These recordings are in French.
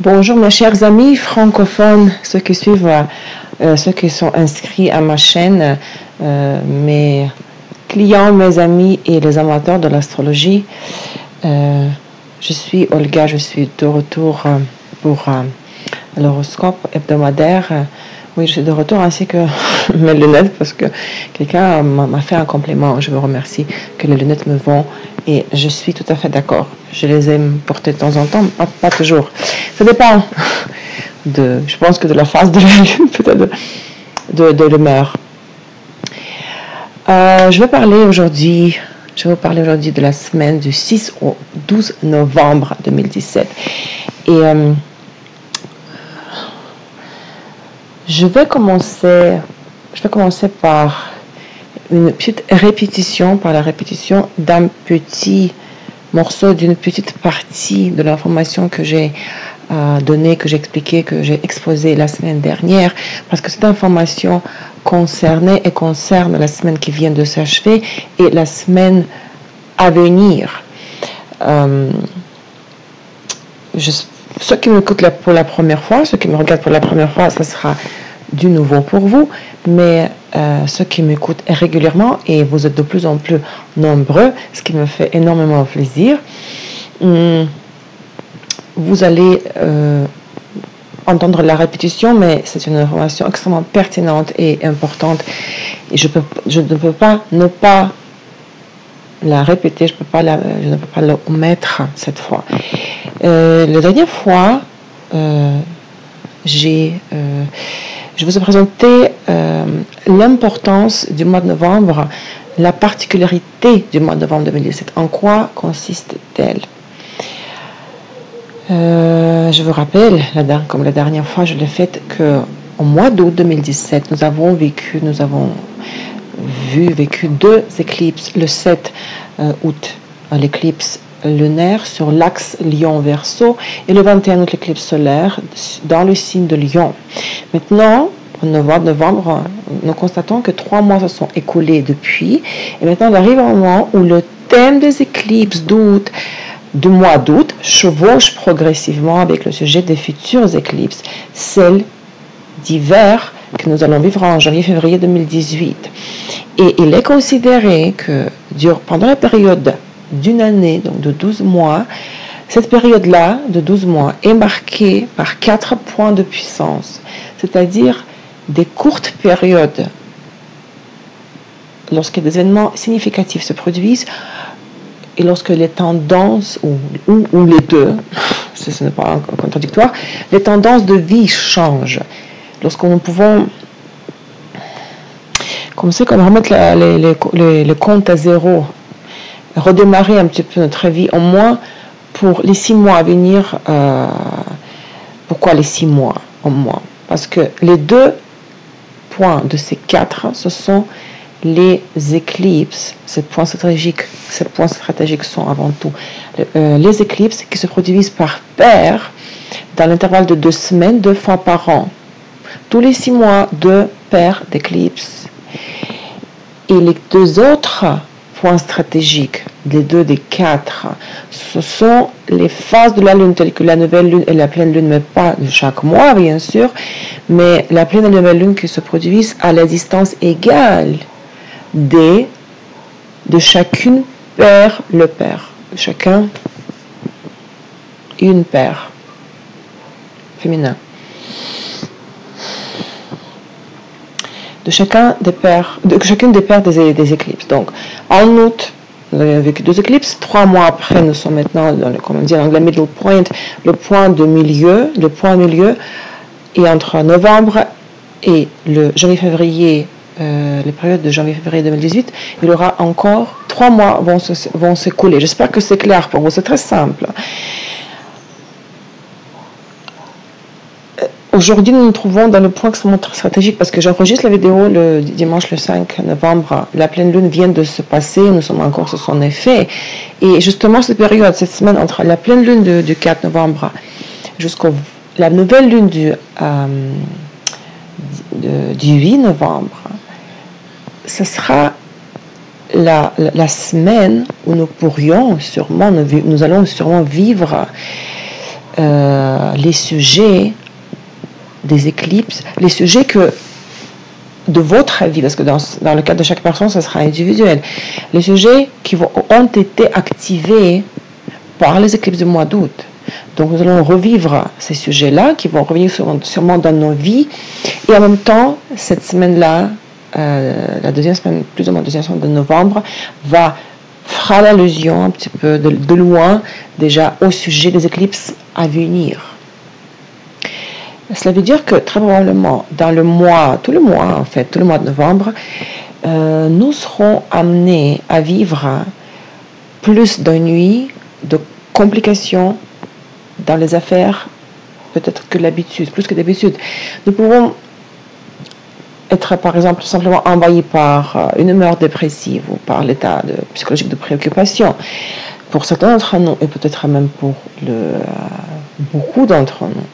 Bonjour mes chers amis francophones, ceux qui suivent, ceux qui sont inscrits à ma chaîne, mes clients, mes amis et les amateurs de l'astrologie. Je suis Olga, je suis de retour pour l'horoscope hebdomadaire. Oui, je suis de retour ainsi que mes lunettes parce que quelqu'un m'a fait un compliment. Je vous remercie que les lunettes me vont et je suis tout à fait d'accord. Je les aime porter de temps en temps, pas toujours. Ça dépend je pense que de la phase de la lune, peut-être de l'humeur. Je vais vous parler aujourd'hui de la semaine du 6 au 12 novembre 2017. Et je vais commencer par une petite répétition, par la répétition d'un petit morceau, d'une petite partie de l'information que j'ai donnée, que j'ai expliquée, que j'ai exposée la semaine dernière, parce que cette information concerne la semaine qui vient de s'achever et la semaine à venir. Ceux qui m'écoutent pour la première fois, ceux qui me regardent pour la première fois, ça sera du nouveau pour vous, mais ceux qui m'écoutent régulièrement, et vous êtes de plus en plus nombreux, ce qui me fait énormément plaisir, vous allez entendre la répétition, mais c'est une information extrêmement pertinente et importante, et je ne peux pas ne pas la répéter, je ne peux pas l'omettre cette fois. La dernière fois, je vous ai présenté l'importance du mois de novembre, la particularité du mois de novembre 2017. En quoi consiste-t-elle? Je vous rappelle, comme la dernière fois je l'ai fait, qu'au mois d'août 2017, nous avons vécu deux éclipses. Le 7 août, l'éclipse lunaire sur l'axe Lion-Verseau, et le 21 août, l'éclipse solaire dans le signe de Lion. Maintenant, au mois de novembre, nous constatons que 3 mois se sont écoulés depuis, et maintenant on arrive à un moment où le thème des éclipses du mois d'août chevauche progressivement avec le sujet des futures éclipses, celles d'hiver que nous allons vivre en janvier-février 2018. Et il est considéré que pendant la période d'une année, donc de 12 mois, cette période-là de 12 mois est marquée par 4 points de puissance, c'est-à-dire des courtes périodes lorsque des événements significatifs se produisent et lorsque les tendances, ou les deux, ce n'est pas contradictoire, les tendances de vie changent. Lorsque nous pouvons commencer à remettre les comptes à zéro, redémarrer un petit peu notre vie, au moins pour les 6 mois à venir. Pourquoi les 6 mois au moins? Parce que les 2 points de ces 4, ce sont les éclipses. Ces points stratégiques sont avant tout les éclipses qui se produisent par paire dans l'intervalle de 2 semaines, 2 fois par an. Tous les 6 mois, 2 paires d'éclipses. Et les 2 autres points stratégiques, les 2 des 4, ce sont les phases de la Lune, telles que la nouvelle Lune et la pleine Lune, mais pas de chaque mois, bien sûr, mais la pleine et la nouvelle Lune qui se produisent à la distance égale de chacune paire, le paire. Chacun, une paire féminin. De chacune des paires des éclipses. Donc, en août, nous avons vécu 2 éclipses. 3 mois après, nous sommes maintenant dans le middle point, le point milieu. Et entre novembre et le janvier-février, les périodes de janvier-février 2018, il y aura encore 3 mois vont s'écouler. J'espère que c'est clair pour vous. C'est très simple. Aujourd'hui, nous nous trouvons dans le point extrêmement stratégique parce que j'enregistre la vidéo le dimanche le 5 novembre. La pleine lune vient de se passer, nous sommes encore sur son effet. Et justement, cette semaine entre la pleine lune du 4 novembre jusqu'à la nouvelle lune du 8 novembre, ce sera la semaine où nous allons sûrement vivre les sujets des éclipses, les sujets que de votre vie, parce que dans le cas de chaque personne, ça sera individuel, les sujets qui ont été activés par les éclipses du mois d'août. Donc nous allons revivre ces sujets-là qui vont revenir sûrement dans nos vies. Et en même temps, cette semaine-là, la deuxième semaine, plus ou moins deuxième semaine de novembre, fera l'allusion un petit peu de loin déjà au sujet des éclipses à venir. Cela veut dire que très probablement dans tout le mois de novembre, nous serons amenés à vivre plus d'ennuis, de complications dans les affaires, peut-être que l'habitude, plus que d'habitude. Nous pouvons être, par exemple, simplement envahis par une humeur dépressive ou par l'état psychologique de préoccupation. Pour certains d'entre nous, et peut-être même pour beaucoup d'entre nous,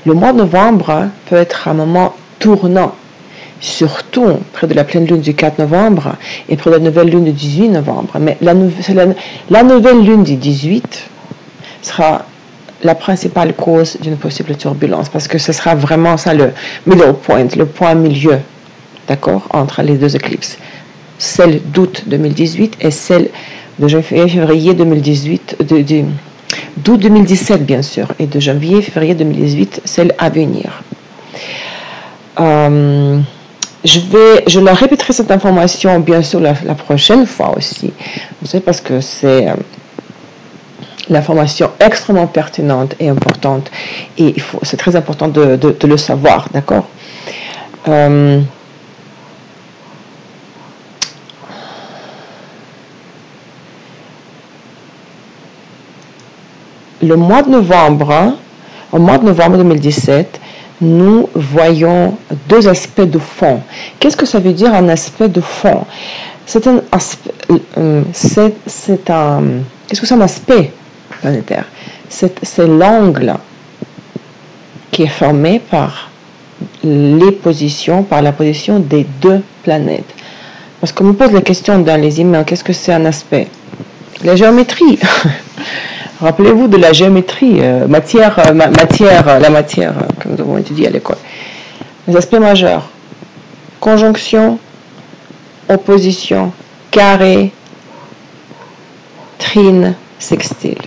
le mois de novembre peut être un moment tournant, surtout près de la pleine lune du 4 novembre et près de la nouvelle lune du 18 novembre. Mais la nouvelle lune du 18 sera la principale cause d'une possible turbulence, parce que ce sera vraiment ça le middle point, le point milieu, d'accord, entre les deux éclipses, celle d'août 2018 et celle de février 2018, d'août 2017 bien sûr, et de janvier-février 2018, celle à venir. Je la répéterai cette information bien sûr la prochaine fois aussi, vous savez, parce que c'est l'information extrêmement pertinente et importante, et c'est très important de le savoir, d'accord. Au mois de novembre 2017, nous voyons deux aspects de fond. Qu'est-ce que ça veut dire un aspect de fond? Qu'est-ce que c'est un aspect planétaire? C'est l'angle qui est formé par la position des deux planètes. Parce qu'on me pose la question dans les emails, qu'est-ce que c'est un aspect? La géométrie. Rappelez-vous de la géométrie, la matière que nous avons étudiée à l'école. Les aspects majeurs: conjonction, opposition, carré, trine, sextile.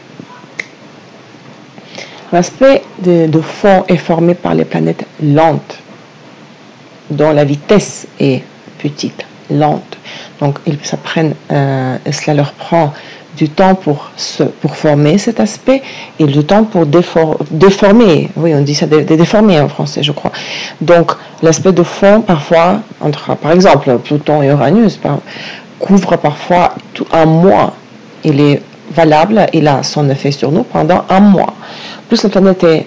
L'aspect de fond est formé par les planètes lentes, dont la vitesse est petite, lente. Donc, cela leur prend du temps pour former cet aspect et du temps pour déformer. Oui, on dit ça, déformer en français, je crois. Donc, l'aspect de fond, parfois, par exemple, Pluton et Uranus, couvre parfois un mois. Il est valable, il a son effet sur nous pendant un mois. Plus la planète est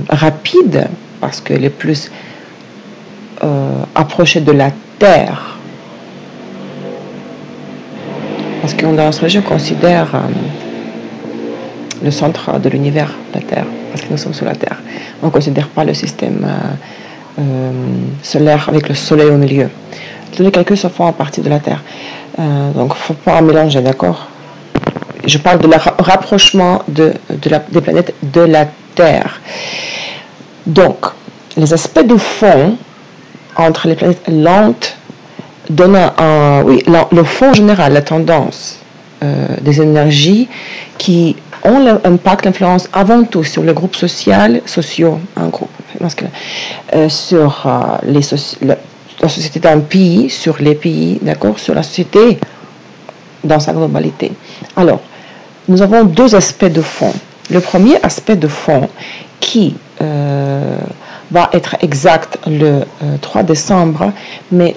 rapide, parce qu'elle est plus approchée de la Terre, parce qu'on dans l'astrologie, on considère le centre de l'univers, la Terre, parce que nous sommes sur la Terre. On ne considère pas le système solaire avec le Soleil au milieu. Tous les calculs se font à partir de la Terre. Donc, il ne faut pas mélanger, d'accord? Je parle de rapprochement des planètes de la Terre. Donc, les aspects de fond entre les planètes lentes donne le fond général, la tendance des énergies qui ont l'impact, l'influence avant tout sur le groupe sociaux, un groupe masculin, sur la société d'un pays, sur les pays, d'accord, sur la société dans sa globalité. Alors, nous avons deux aspects de fond. Le premier aspect de fond qui va être exact le 3 décembre, mais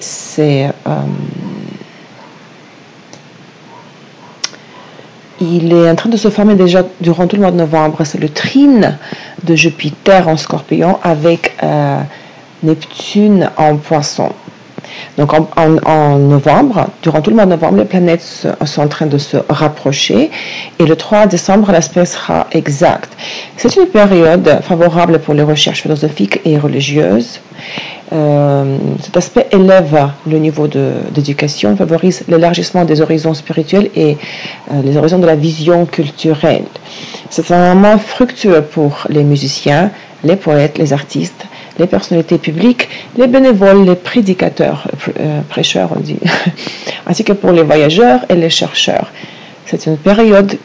il est en train de se former déjà durant tout le mois de novembre. C'est le trine de Jupiter en Scorpion avec Neptune en Poisson. Donc en novembre, durant tout le mois de novembre, les planètes sont en train de se rapprocher et le 3 décembre, l'aspect sera exact. C'est une période favorable pour les recherches philosophiques et religieuses. Cet aspect élève le niveau d'éducation, favorise l'élargissement des horizons spirituels et les horizons de la vision culturelle. C'est un moment fructueux pour les musiciens, les poètes, les artistes, les personnalités publiques, les bénévoles, les prédicateurs, prêcheurs on dit, ainsi que pour les voyageurs et les chercheurs. C'est une période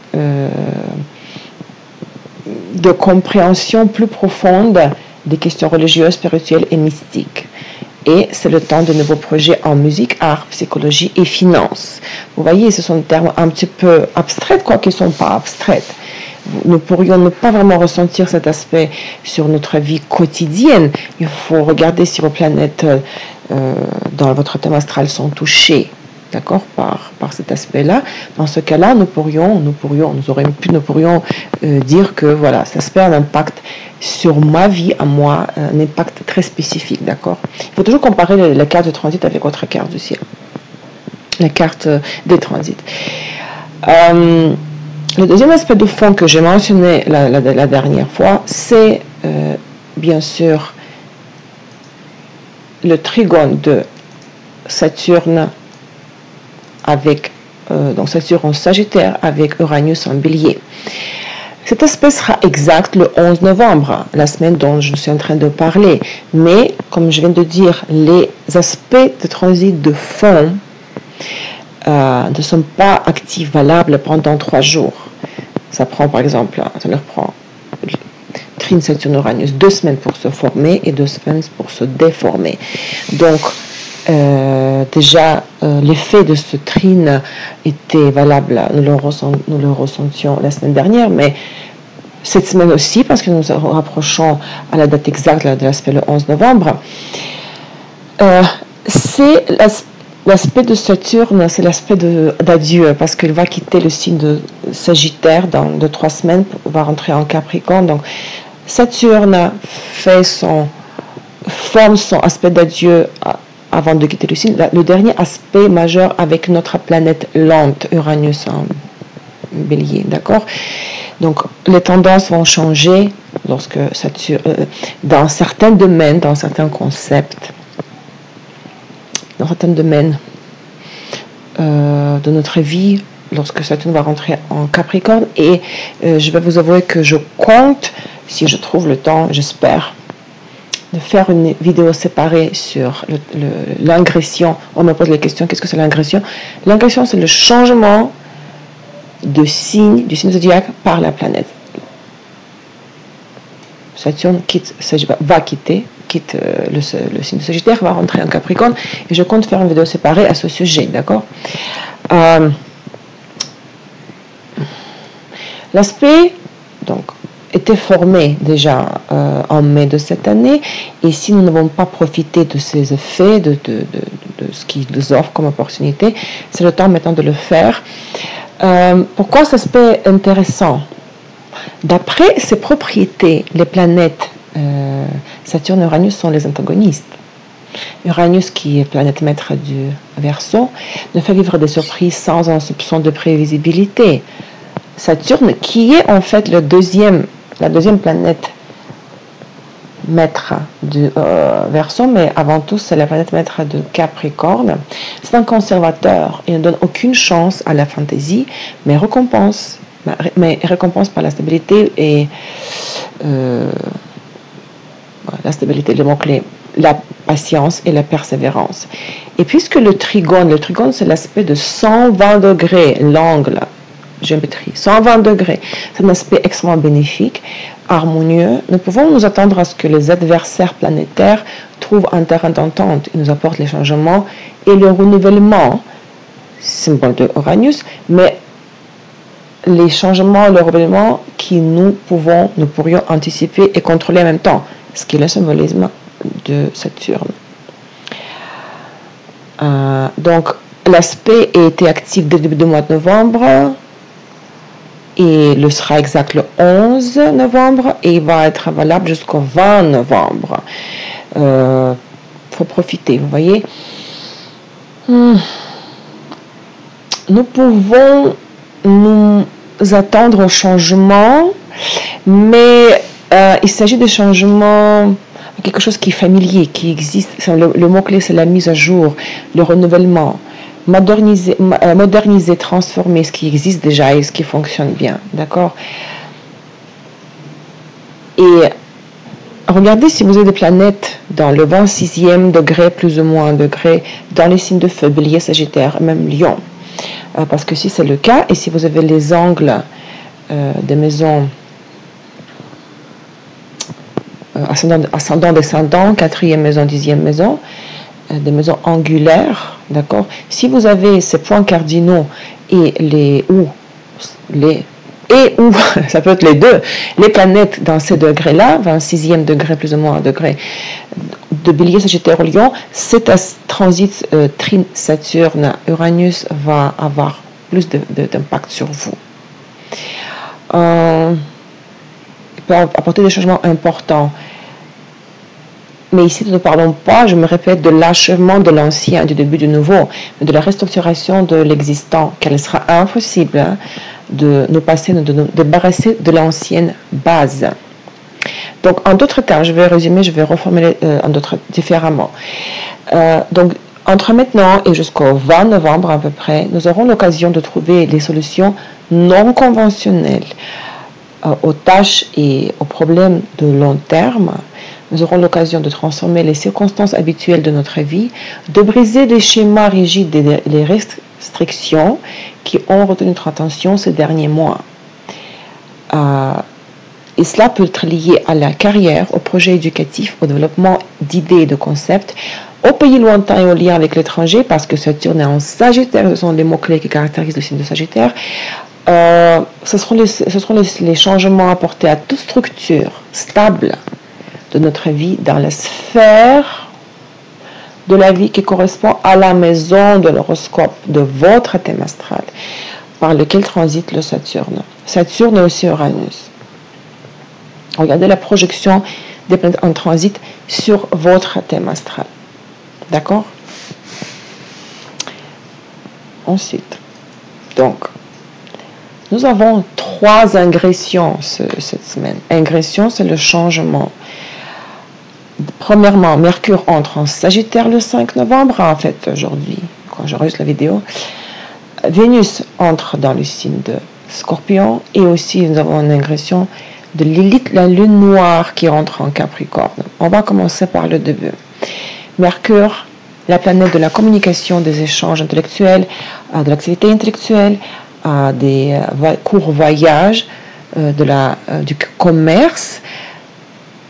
de compréhension plus profonde des questions religieuses, spirituelles et mystiques. Et c'est le temps de nouveaux projets en musique, art, psychologie et finance. Vous voyez, ce sont des termes un petit peu abstraits, quoiqu'ils ne sont pas abstraits. Nous pourrions ne pas vraiment ressentir cet aspect sur notre vie quotidienne. Il faut regarder si vos planètes dans votre thème astral sont touchées, d'accord, par cet aspect-là. Dans ce cas-là, nous pourrions dire que voilà, cet aspect a un impact sur ma vie, à moi, un impact très spécifique, d'accord. Il faut toujours comparer la carte de transit avec votre carte du ciel, la carte des transits. Le deuxième aspect de fond que j'ai mentionné la dernière fois, c'est bien sûr le trigone de Saturne avec donc Saturne en Sagittaire avec Uranus en Bélier. Cet aspect sera exact le 11 novembre, la semaine dont je suis en train de parler. Mais, comme je viens de dire, les aspects de transit de fond ne sont pas actifs, valables pendant 3 jours. Ça prend par exemple, ça leur prend trine Saturne-Uranus 2 semaines pour se former et 2 semaines pour se déformer. Donc déjà l'effet de ce trine était valable, nous le ressentions la semaine dernière, mais cette semaine aussi, parce que nous nous rapprochons à la date exacte de l'aspect le 11 novembre. C'est l'aspect de Saturne, c'est l'aspect d'adieu, parce qu'il va quitter le signe de Sagittaire dans 3 semaines, va rentrer en Capricorne. Donc Saturne forme son aspect d'adieu avant de quitter le signe. Le dernier aspect majeur avec notre planète lente, Uranus en Bélier, d'accord. Donc les tendances vont changer lorsque Saturne, dans certains domaines, dans certains concepts, dans certains domaines de notre vie, lorsque Saturne va rentrer en Capricorne. Et je vais vous avouer que je compte, si je trouve le temps, j'espère, de faire une vidéo séparée sur l'ingression. On me pose la question, qu'est-ce que c'est l'ingression? L'ingression, c'est le changement de signe, du signe zodiaque par la planète. Saturne va quitter le signe de Sagittaire, va rentrer en Capricorne, et je compte faire une vidéo séparée à ce sujet, d'accord. L'aspect, donc, était formé déjà en mai de cette année, et si nous n'avons pas profité de ces effets, de ce qui nous offre comme opportunité, c'est le temps maintenant de le faire. Pourquoi cet aspect est intéressant? D'après ses propriétés, les planètes Saturne et Uranus sont les antagonistes. Uranus, qui est planète maître du Verseau, ne fait vivre des surprises sans un soupçon de prévisibilité. Saturne, qui est en fait la deuxième planète maître du Verseau, mais avant tout c'est la planète maître de Capricorne, c'est un conservateur. Il ne donne aucune chance à la fantaisie, mais récompense par la stabilité et la stabilité, le mot-clé, la patience et la persévérance. Et puisque le trigone c'est l'aspect de 120 degrés, l'angle, géométrie, 120 degrés, c'est un aspect extrêmement bénéfique, harmonieux. Nous pouvons nous attendre à ce que les adversaires planétaires trouvent un terrain d'entente. Ils nous apportent les changements et le renouvellement, symbole de Uranus, mais les changements, le renouvellement qui nous pourrions anticiper et contrôler en même temps, ce qui est le symbolisme de Saturne. Donc, l'aspect a été actif dès le début du mois de novembre et le sera exact le 11 novembre et il va être valable jusqu'au 20 novembre. Faut profiter, vous voyez. Nous pouvons nous attendre au changement, mais il s'agit de changements, quelque chose qui est familier, qui existe. Le mot-clé, c'est la mise à jour, le renouvellement, moderniser, transformer ce qui existe déjà et ce qui fonctionne bien. D'accord? Et regardez si vous avez des planètes dans le 26e degré, plus ou moins degré, dans les signes de feu, Bélier, Sagittaire, même Lion. Parce que si c'est le cas, et si vous avez les angles des maisons ascendant, descendant, 4e maison, 10e maison, des maisons angulaires, d'accord? Si vous avez ces points cardinaux et ça peut être les deux, les planètes dans ces degrés-là, 26e degré plus ou moins un degré de Bélier, Sagittaire, Lion, cet transit trine Saturne, Uranus va avoir plus d'impact sur vous. Il peut apporter des changements importants. Mais ici, nous ne parlons pas, je me répète, de l'achèvement de l'ancien, du début du nouveau, mais de la restructuration de l'existant, car il sera impossible de nous passer, de nous débarrasser de l'ancienne base. Donc, en d'autres termes, je vais résumer, je vais reformuler différemment. Donc, entre maintenant et jusqu'au 20 novembre à peu près, nous aurons l'occasion de trouver des solutions non conventionnelles aux tâches et aux problèmes de long terme. Nous aurons l'occasion de transformer les circonstances habituelles de notre vie, de briser les schémas rigides et les restrictions qui ont retenu notre attention ces derniers mois. Et cela peut être lié à la carrière, au projet éducatif, au développement d'idées et de concepts, au pays lointain et au lien avec l'étranger, parce que Saturne est en Sagittaire, ce sont les mots-clés qui caractérisent le signe de Sagittaire. Ce seront les changements apportés à toute structure stable de notre vie dans la sphère de la vie qui correspond à la maison de l'horoscope de votre thème astral par lequel transite le Saturne. Saturne est aussi Uranus. Regardez la projection des planètes en transit sur votre thème astral. D'accord? Ensuite, donc, nous avons 3 ingressions cette semaine. Ingression, c'est le changement. Premièrement, Mercure entre en Sagittaire le 5 novembre, en fait aujourd'hui, quand j'enregistre la vidéo. Vénus entre dans le signe de Scorpion et aussi nous avons une ingression de Lilith, la lune noire qui entre en Capricorne. On va commencer par le début. Mercure, la planète de la communication, des échanges intellectuels, de l'activité intellectuelle, des courts voyages, du commerce,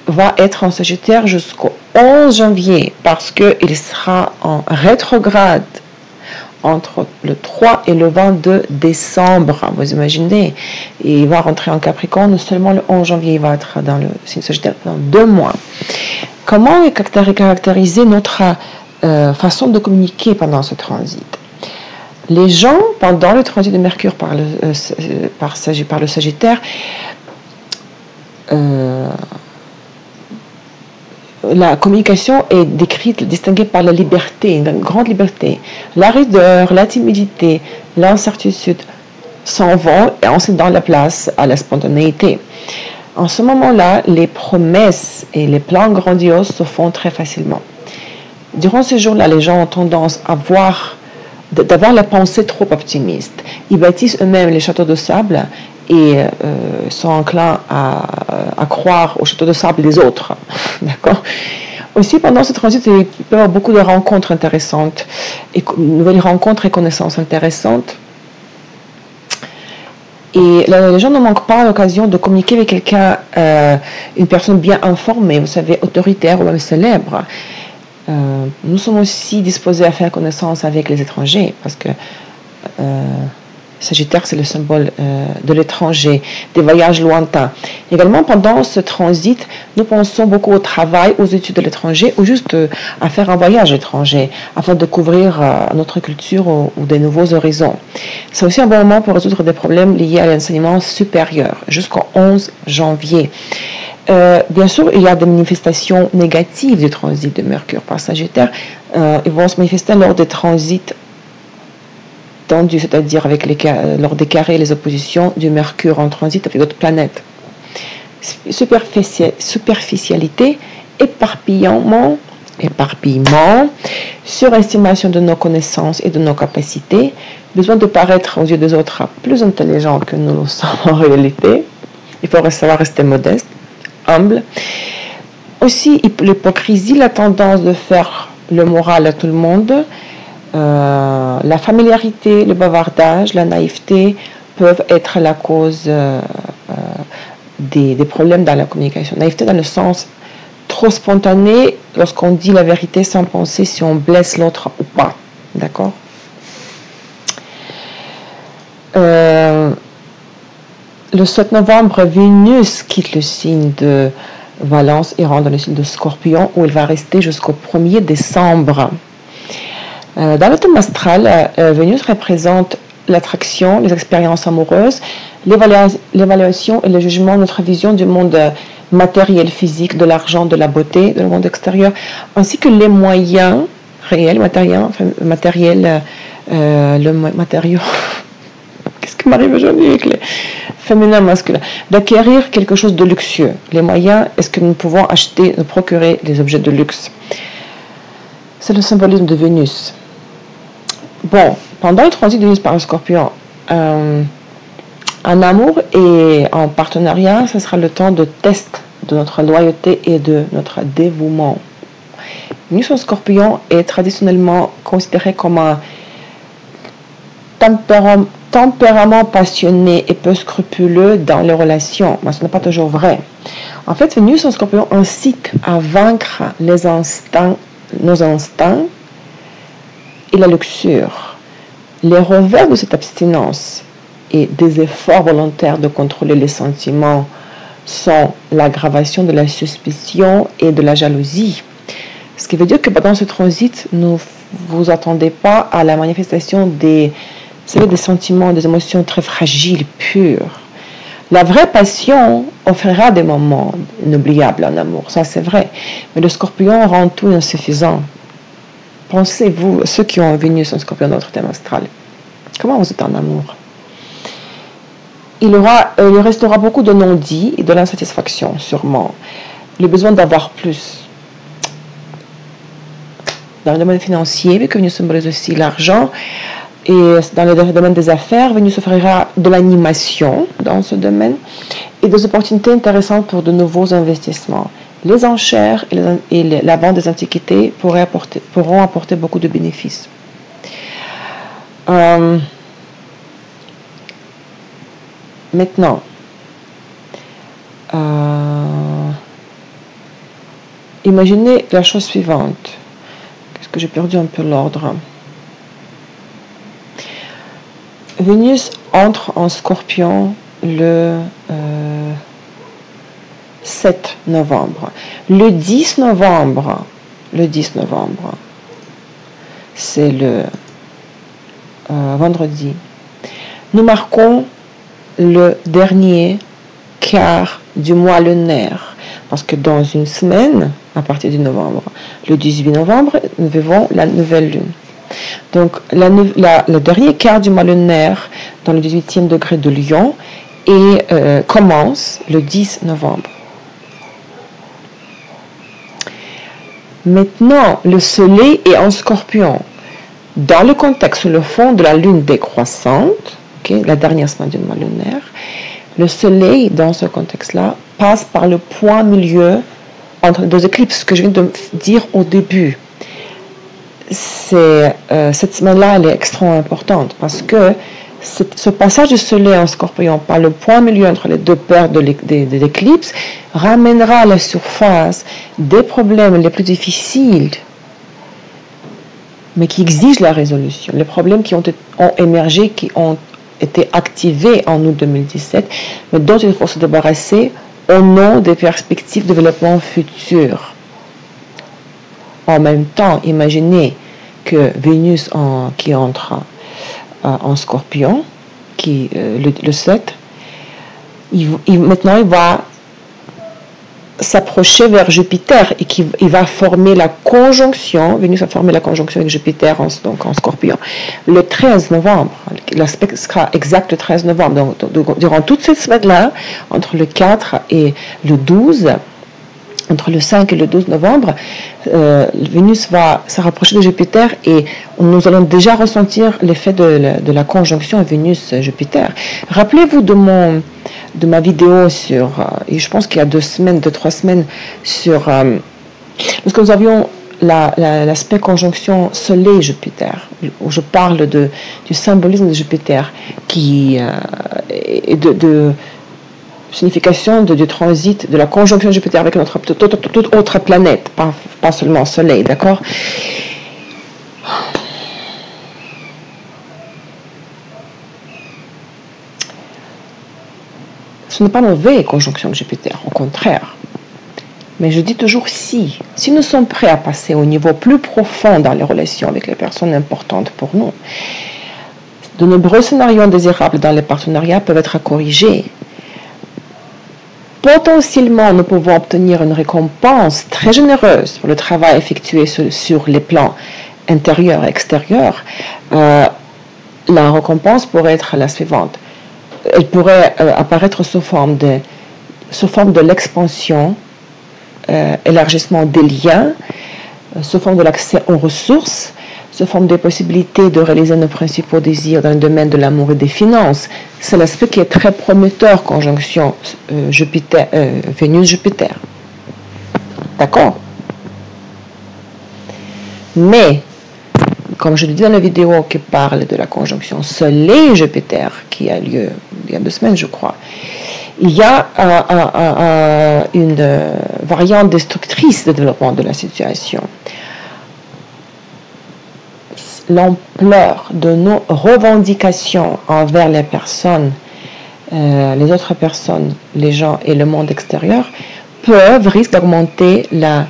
va être en Sagittaire jusqu'au 11 janvier parce qu'il sera en rétrograde entre le 3 et le 22 décembre, vous imaginez, et il va rentrer en Capricorne seulement le 11 janvier, il va être dans le signe Sagittaire pendant 2 mois. Comment caractériser notre façon de communiquer pendant ce transit? Les gens, pendant le transit de Mercure par le Sagittaire, la communication est décrite, distinguée par la liberté, une grande liberté. La raideur, la timidité, l'incertitude s'en vont et on se donne la place à la spontanéité. En ce moment-là, les promesses et les plans grandioses se font très facilement. Durant ces jours-là, les gens ont tendance à d'avoir la pensée trop optimiste. Ils bâtissent eux-mêmes les châteaux de sable et sont enclins à croire au château de sable des autres. D'accord? Aussi, pendant ce transit, il peut y avoir beaucoup de rencontres intéressantes, nouvelles rencontres et connaissances intéressantes. Et les gens ne manquent pas l'occasion de communiquer avec quelqu'un, une personne bien informée, vous savez, autoritaire ou même célèbre. Nous sommes aussi disposés à faire connaissance avec les étrangers, parce que Sagittaire, c'est le symbole de l'étranger, des voyages lointains. Également, pendant ce transit, nous pensons beaucoup au travail, aux études de l'étranger, ou juste à faire un voyage étranger, afin de découvrir notre culture ou des nouveaux horizons. C'est aussi un bon moment pour résoudre des problèmes liés à l'enseignement supérieur, jusqu'au 11 janvier. Bien sûr, il y a des manifestations négatives du transit de Mercure par Sagittaire. Ils vont se manifester lors des transits tendus, c'est-à-dire lors des carrés et les oppositions du Mercure en transit avec d'autres planètes. Superficialité, éparpillement, surestimation de nos connaissances et de nos capacités, besoin de paraître aux yeux des autres plus intelligent que nous le sommes en réalité. Il faut savoir rester modeste, humble. Aussi, l'hypocrisie, la tendance de faire le moral à tout le monde, la familiarité, le bavardage, la naïveté peuvent être la cause des problèmes dans la communication. Naïveté dans le sens trop spontané lorsqu'on dit la vérité sans penser si on blesse l'autre ou pas. D'accord? Le 7 novembre, Vénus quitte le signe de Balance et rentre dans le signe de Scorpion où elle va rester jusqu'au 1er décembre. Dans le thème astral, Vénus représente l'attraction, les expériences amoureuses, l'évaluation et le jugement de notre vision du monde matériel, physique, de l'argent, de la beauté, de le monde extérieur, ainsi que les moyens réels, matériels, le matériau. Qu'est-ce qui m'arrive aujourd'hui avec les féminins masculins? D'acquérir quelque chose de luxueux. Les moyens, est-ce que nous pouvons acheter, nous procurer des objets de luxe? C'est le symbolisme de Vénus. Bon, pendant le transit de Vénus par le Scorpion, en amour et en partenariat, ce sera le temps de test de notre loyauté et de notre dévouement. Vénus en Scorpion est traditionnellement considéré comme un tempérament passionné et peu scrupuleux dans les relations, mais ce n'est pas toujours vrai. En fait, Vénus en Scorpion incite à vaincre nos instincts et la luxure. Les revers de cette abstinence et des efforts volontaires de contrôler les sentiments sont l'aggravation de la suspicion et de la jalousie. Ce qui veut dire que pendant ce transit, ne vous attendez pas à la manifestation des sentiments, des émotions très fragiles, pures. La vraie passion offrira des moments inoubliables en amour, ça c'est vrai. Mais le Scorpion rend tout insuffisant. Pensez-vous, ceux qui ont Vénus en Scorpion dans votre thème astral, comment vous êtes en amour? Il restera beaucoup de non-dits et de l'insatisfaction, sûrement. Le besoin d'avoir plus. Dans le domaine financier, vu que Vénus symbolise aussi l'argent, et dans le domaine des affaires, Vénus offrira de l'animation dans ce domaine et des opportunités intéressantes pour de nouveaux investissements. Les enchères et la vente des antiquités pourront apporter beaucoup de bénéfices. Maintenant, imaginez la chose suivante. Qu'est-ce que j'ai perdu un peu l'ordre? Vénus entre en Scorpion le 7 novembre. Le 10 novembre, c'est le vendredi. Nous marquons le dernier quart du mois lunaire. Parce que dans une semaine, à partir du novembre, le 18 novembre, nous vivons la nouvelle lune. Donc, le dernier quart du mois lunaire dans le 18e degré de Lion et commence le 10 novembre. Maintenant, le soleil est en Scorpion. Dans le contexte, le fond de la lune décroissante, la dernière semaine du mois lunaire, le soleil, dans ce contexte-là, passe par le point milieu entre deux éclipses, ce que je viens de dire au début. Cette semaine-là, elle est extrêmement importante parce que ce passage du soleil en Scorpion par le point milieu entre les deux paires de l'éclipse ramènera à la surface des problèmes les plus difficiles, mais qui exigent la résolution. Les problèmes qui ont émergé, qui ont été activés en août 2017, mais dont il faut se débarrasser au nom des perspectives de développement futur. En même temps, imaginez que Vénus qui entre en Scorpion, le 7, maintenant il va s'approcher vers Jupiter et qui il va former la conjonction, Vénus va former la conjonction avec Jupiter donc en Scorpion, le 13 novembre. L'aspect sera exact le 13 novembre. Donc, durant toute cette semaine-là, entre le 4 et le 12, entre le 5 et le 12 novembre, Vénus va se rapprocher de Jupiter et nous allons déjà ressentir l'effet de la conjonction Vénus-Jupiter. Rappelez-vous de ma vidéo sur, et je pense qu'il y a 2-3 semaines, sur, lorsque nous avions l'aspect conjonction Soleil-Jupiter, où je parle du symbolisme de Jupiter, qui est de signification du transit, de la conjonction de Jupiter avec toute autre planète, pas seulement Soleil, d'accord? Ce n'est pas mauvais, conjonction de Jupiter, au contraire. Mais je dis toujours si nous sommes prêts à passer au niveau plus profond dans les relations avec les personnes importantes pour nous, de nombreux scénarios indésirables dans les partenariats peuvent être corrigés. Potentiellement, nous pouvons obtenir une récompense très généreuse pour le travail effectué sur les plans intérieurs et extérieurs. La récompense pourrait être la suivante. Elle pourrait apparaître sous forme de l'expansion, élargissement des liens, sous forme de l'accès aux ressources, sous forme des possibilités de réaliser nos principaux désirs dans le domaine de l'amour et des finances. C'est l'aspect qui est très prometteur, conjonction Vénus-Jupiter. D'accord? Mais, comme je le dis dans la vidéo qui parle de la conjonction Soleil-Jupiter, qui a lieu il y a 2 semaines, je crois, il y a une variante destructrice de développement de la situation. L'ampleur de nos revendications envers les personnes, les autres personnes, les gens et le monde extérieur risquent d'augmenter dans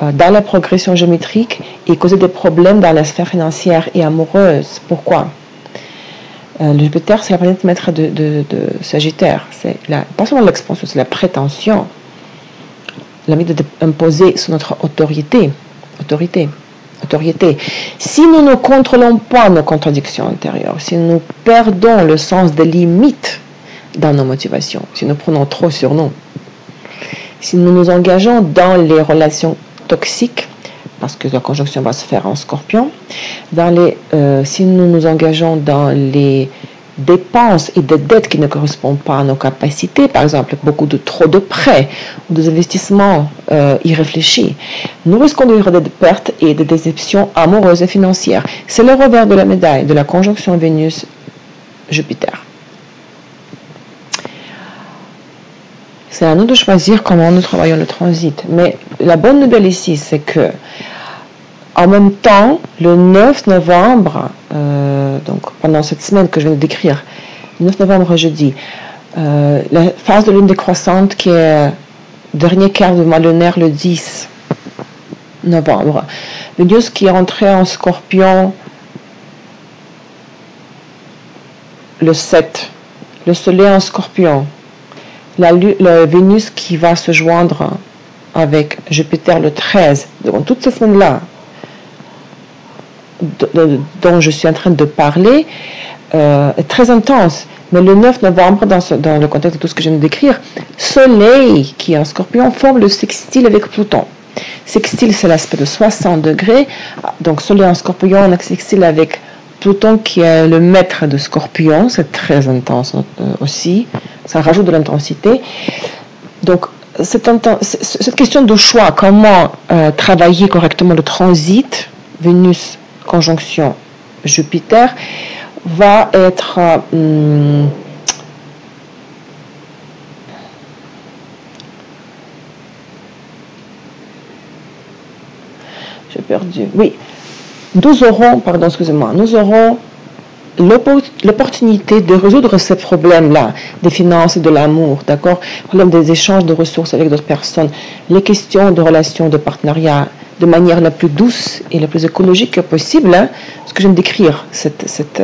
la progression géométrique et causer des problèmes dans la sphère financière et amoureuse. Pourquoi? Le Jupiter, c'est la planète maître de Sagittaire. C'est pas seulement l'expansion, c'est la prétention. L'envie d'imposer sur notre autorité. Si nous ne contrôlons pas nos contradictions intérieures, si nous perdons le sens des limites dans nos motivations, si nous prenons trop sur nous, si nous nous engageons dans les relations toxiques, parce que la conjonction va se faire en Scorpion, si nous nous engageons dans les dépenses et des dettes qui ne correspondent pas à nos capacités, par exemple trop de prêts ou des investissements irréfléchis, nous risquons de vivre des pertes et des déceptions amoureuses et financières. C'est le revers de la médaille de la conjonction Vénus-Jupiter. C'est à nous de choisir comment nous travaillons le transit. Mais la bonne nouvelle ici, c'est que en même temps, le 9 novembre, donc pendant cette semaine que je viens de décrire, le 9 novembre jeudi, la phase de lune décroissante qui est dernier quart du mois lunaire le 10 novembre. Vénus qui est entrée en Scorpion le 7, le Soleil en Scorpion, la Vénus qui va se joindre avec Jupiter le 13, donc toute cette semaine-là, dont je suis en train de parler, est très intense. Mais le 9 novembre, dans le contexte de tout ce que je viens de décrire, Soleil, qui est en Scorpion, forme le sextile avec Pluton. Sextile, c'est l'aspect de 60 degrés. Donc, Soleil en Scorpion, on a sextile avec Pluton, qui est le maître de Scorpion. C'est très intense aussi. Ça rajoute de l'intensité. Donc, cette question de choix, comment travailler correctement le transit, Vénus conjonction Jupiter, va être j'ai perdu. Oui, nous aurons l'opportunité de résoudre ces problèmes-là, des finances et de l'amour, d'accord? Problème des échanges de ressources avec d'autres personnes, les questions de relations, de partenariat, de manière la plus douce et la plus écologique possible, hein, ce que je viens de décrire, cette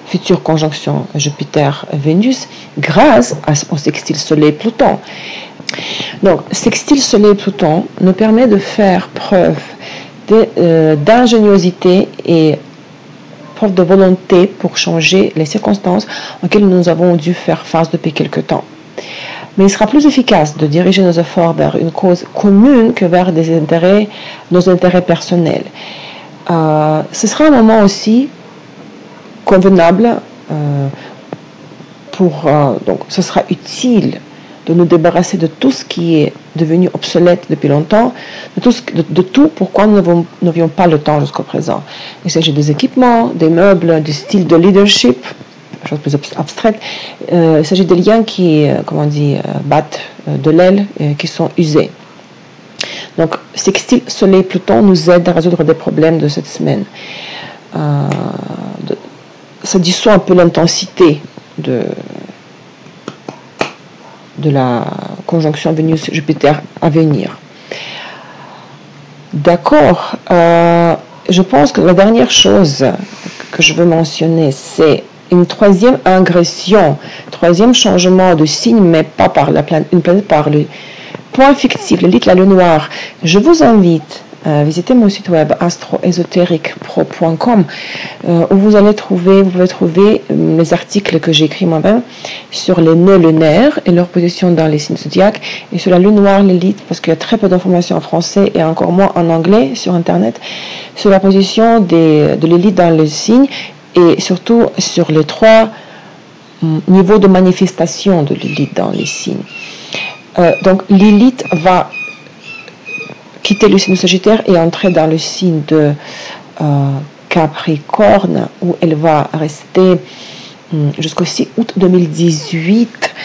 future conjonction Jupiter-Vénus, grâce au sextile Soleil-Pluton. Donc, sextile Soleil-Pluton nous permet de faire preuve d'ingéniosité et preuve de volonté pour changer les circonstances auxquelles nous avons dû faire face depuis quelque temps. Mais il sera plus efficace de diriger nos efforts vers une cause commune que vers nos intérêts personnels. Ce sera un moment aussi convenable donc ce sera utile de nous débarrasser de tout ce qui est devenu obsolète depuis longtemps, de tout pourquoi nous n'avions pas le temps jusqu'au présent. Il s'agit des équipements, des meubles, du style de leadership, chose plus abstraite. Il s'agit des liens qui, battent de l'aile, qui sont usés. Donc, sextile Soleil-Pluton nous aide à résoudre des problèmes de cette semaine. Ça dissout un peu l'intensité de la conjonction Vénus-Jupiter à venir. D'accord. Je pense que la dernière chose que je veux mentionner, c'est une troisième ingression, troisième changement de signe, mais pas par une planète, par le point fictif, le lit, la lune noire. Je vous invite à visiter mon site web astroésotériquepro.com où vous pouvez trouver les articles que j'ai écrits moi-même sur les nœuds lunaires et leur position dans les signes zodiaques, et sur la lune noire, l'élite, parce qu'il y a très peu d'informations en français et encore moins en anglais sur internet, sur la position de l'élite dans les signes, et surtout sur les 3 niveaux de manifestation de l'élite dans les signes. Donc l'élite va quitter le signe de Sagittaire et entrer dans le signe de Capricorne, où elle va rester jusqu'au 6 août 2018.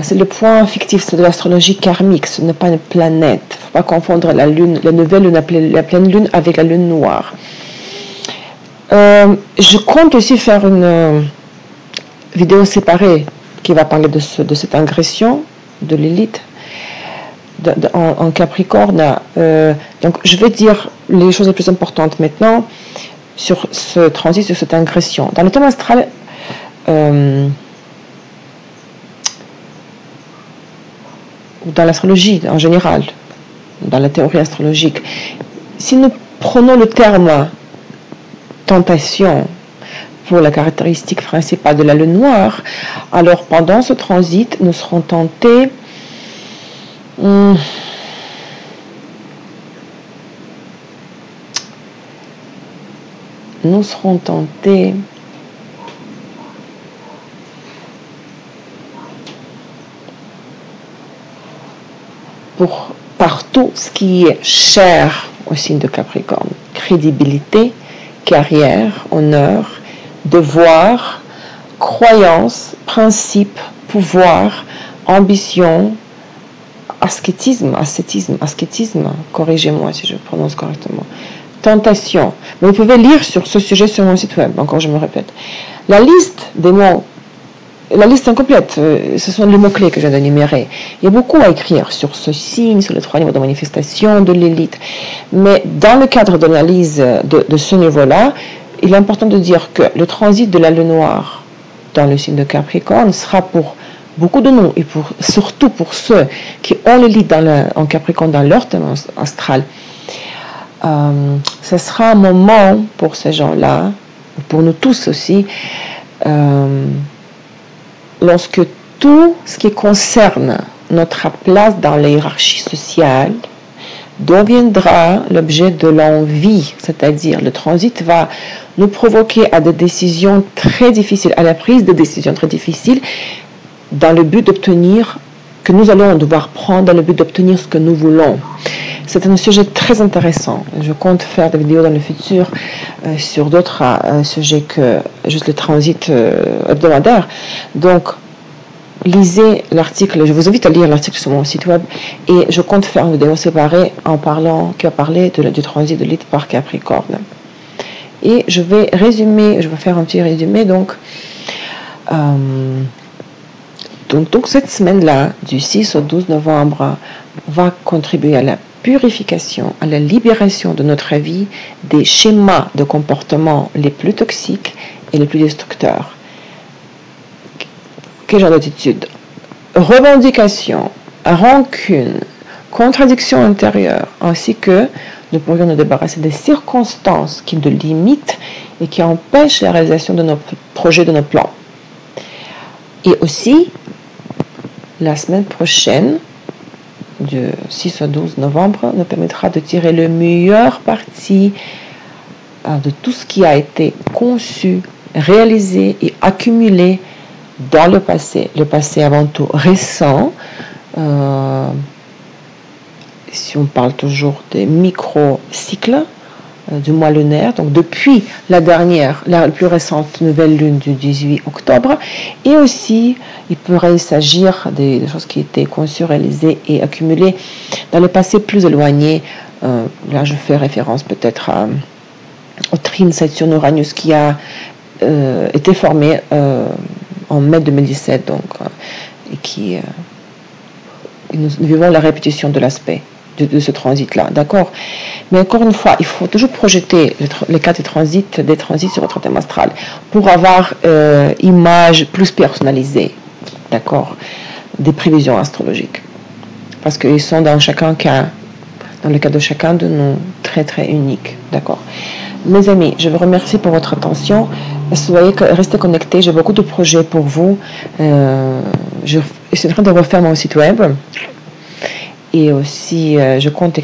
C'est le point fictif, c'est de l'astrologie karmique, ce n'est pas une planète. Il ne faut pas confondre la lune, la nouvelle lune, la pleine lune avec la lune noire. Je compte aussi faire une vidéo séparée qui va parler de cette ingression de l'élite en Capricorne. Donc je vais dire les choses les plus importantes maintenant sur ce transit, sur cette ingression. Dans le thème astral, dans l'astrologie en général, dans la théorie astrologique, si nous prenons le terme tentation pour la caractéristique principale de la lune noire, alors pendant ce transit, nous serons tentés par tout ce qui est cher au signe de Capricorne: crédibilité, carrière, honneur, devoir, croyance, principe, pouvoir, ambition, ascétisme, corrigez-moi si je prononce correctement, tentation. Mais vous pouvez lire sur ce sujet sur mon site web, encore je me répète. La liste des mots, la liste incomplète, ce sont les mots-clés que je viens d'énumérer. Il y a beaucoup à écrire sur ce signe, sur les 3 niveaux de manifestation de l'élite. Mais dans le cadre de l'analyse de ce niveau-là, il est important de dire que le transit de la lune noire dans le signe de Capricorne sera pour beaucoup de nous, et surtout pour ceux qui ont l'élite en Capricorne dans leur thème astral, ce sera un moment pour ces gens-là, pour nous tous aussi, lorsque tout ce qui concerne notre place dans la hiérarchie sociale deviendra l'objet de l'envie, c'est-à-dire le transit va nous provoquer à des décisions très difficiles, à la prise de décisions très difficiles, dans le but d'obtenir, que nous allons devoir prendre dans le but d'obtenir ce que nous voulons. C'est un sujet très intéressant. Je compte faire des vidéos dans le futur sur d'autres sujets que juste le transit hebdomadaire. Donc, lisez l'article, je vous invite à lire l'article sur mon site web, et je compte faire une vidéo séparée qui va parler du transit de l'élite par Capricorne. Et je vais faire un petit résumé. Donc cette semaine-là, du 6 au 12 novembre, va contribuer à la purification, à la libération de notre vie des schémas de comportement les plus toxiques et les plus destructeurs. Quel genre d'attitude? Revendication, rancune, contradiction intérieure, ainsi que nous pourrions nous débarrasser des circonstances qui nous limitent et qui empêchent la réalisation de nos projets, de nos plans. Et aussi, la semaine prochaine, du 6 au 12 novembre, nous permettra de tirer le meilleur parti de tout ce qui a été conçu, réalisé et accumulé dans le passé avant tout récent. Si on parle toujours des micro-cycles du mois lunaire, donc depuis la plus récente nouvelle lune du 18 octobre, et aussi il pourrait s'agir des choses qui étaient conçues, réalisées et accumulées dans le passé plus éloigné. Là je fais référence peut-être au trine Saturne-Uranus qui a été formé en mai 2017, donc, et qui nous vivons la répétition de l'aspect de ce transit-là, d'accord? Mais encore une fois, il faut toujours projeter les cas des transits sur votre thème astral pour avoir image plus personnalisée, d'accord, des prévisions astrologiques. Parce qu'ils sont dans le cas de chacun de nous, très très uniques, d'accord? Mes amis, je vous remercie pour votre attention. Restez connectés, j'ai beaucoup de projets pour vous. Je suis en train de refaire mon site web. Et aussi, je compte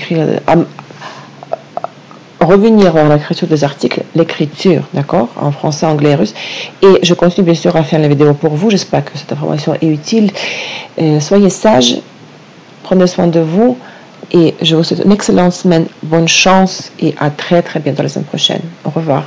revenir vers l'écriture des articles, l'écriture, d'accord, en français, anglais et russe. Et je continue bien sûr à faire les vidéos pour vous. J'espère que cette information est utile. Soyez sages, prenez soin de vous. Et je vous souhaite une excellente semaine, bonne chance et à très très bientôt la semaine prochaine. Au revoir.